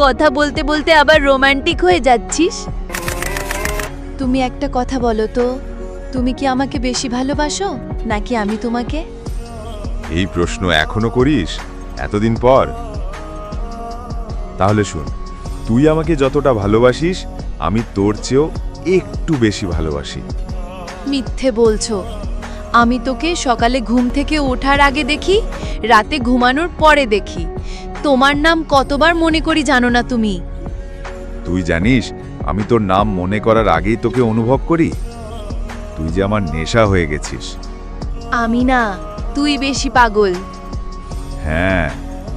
কথা বলতে বলতে আবার রোমান্টিক হয়ে যাচ্ছিস। তুমি একটা কথা বলো তো, তুমি কি আমাকে বেশি ভালোবাসো নাকি আমি তোমাকে? এই প্রশ্ন এখনো করিস এতদিন পর? তাহলে শুন, তুই আমাকে যতটা ভালোবাসিস আমি তোর চেয়েও একটু বেশি ভালোবাসি। মিথ্যে বলছো। আমি তোকে সকালে ঘুম থেকে ওঠার আগে দেখি, রাতে ঘুমানোর পরে দেখি। তোমার নাম কতবার মনে করি জানো না তুমি? তুই জানিস আমি তোর নাম মনে করার আগেই তোকে অনুভব করি। তুই যে আমার নেশা হয়ে গেছিস। আমি না, তুই বেশি পাগল। হ্যাঁ,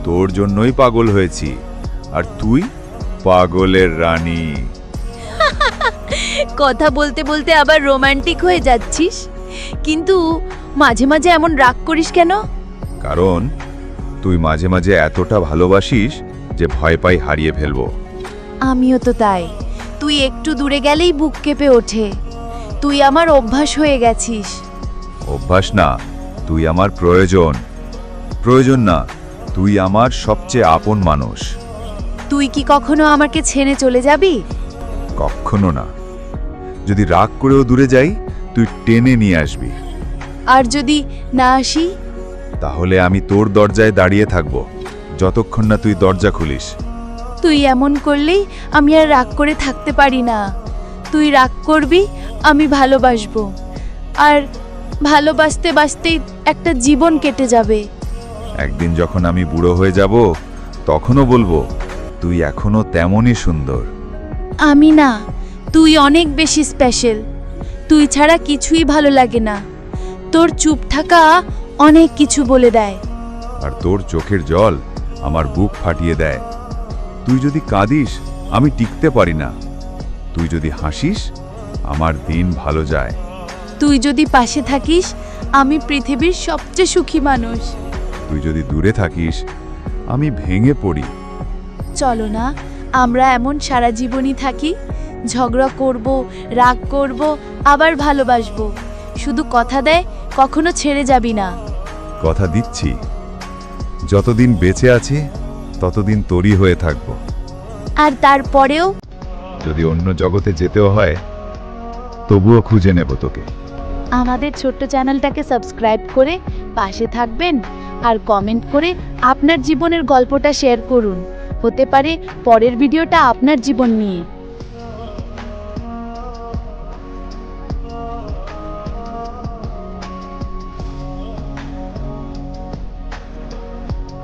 তোর জন্যই পাগল হয়েছি। আর তুই পাগলের রানী। কথা বলতে বলতে আবার রোমান্টিক হয়ে যাচ্ছিস, কিন্তু মাঝে মাঝে এমন রাগ করিস কেন? কারণ তুই মাঝে মাঝে এতটা ভালোবাসিস যে ভয় পাই হারিয়ে ফেলবো। আমিও তো তাই। তুই একটু দূরে গেলেই বুক কেঁপে ওঠে। তুই আমার অভ্যাস হয়ে গেছিস। অভ্যাস না, তুই আমার প্রয়োজন। প্রয়োজন না, তুই আমার সবচেয়ে আপন মানুষ। তুই কি কখনো আমাকে ছেড়ে চলে যাবি? কখনো না। যদি রাগ করেও দূরে যাই, তুই টেনে নিয়ে আসবি। আর যদি না আসি? তাহলে আমি তোর দরজায় দাঁড়িয়ে থাকব যতক্ষণ না তুই দরজা খুলিস। তুই এমন করলেই আমি আর রাগ করে থাকতে পারি না। তুই রাগ করবি, আমি ভালোবাসবো। আর ভালোবাসতে বাসতেই একটা জীবন কেটে যাবে। একদিন যখন আমি বুড়ো হয়ে যাব, তখনও বলবো তুই এখনো তেমনই সুন্দর। আমি না, তুই অনেক বেশি স্পেশাল। তুই ছাড়া কিছুই ভালো লাগে না। তোর চুপ থাকা অনেক কিছু বলে দেয়। আর তোর চোখের জল আমার বুক ফাটিয়ে দেয়। তুই যদি কাঁদিস আমি টিকতে পারি না। তুই যদি হাসিস আমার দিন ভালো যায়। তুই যদি পাশে থাকিস আমি পৃথিবীর সবচেয়ে সুখী মানুষ। তুই যদি দূরে থাকিস আমি ভেঙে পড়ি। চলো না, আমরা এমন সারা জীবনই থাকি। ঝগড়া করব, রাগ করব, আবার ভালোবাসবো। শুধু কথা দেয় কখনো ছেড়ে যাবি না। কথা দিচ্ছি, যতদিন বেঁচে আছি ততদিন তোরই হয়ে থাকবো। আর তারপরেও যদি অন্য জগতে যেতেও হয় তবুও খুঁজে নেব তোকে। আমাদের ছোট্ট চ্যানেলটাকে সাবস্ক্রাইব করে পাশে থাকবেন আর কমেন্ট করে আপনার জীবনের গল্পটা শেয়ার করুন। হতে পারে পরের ভিডিওটা আপনার জীবন নিয়ে।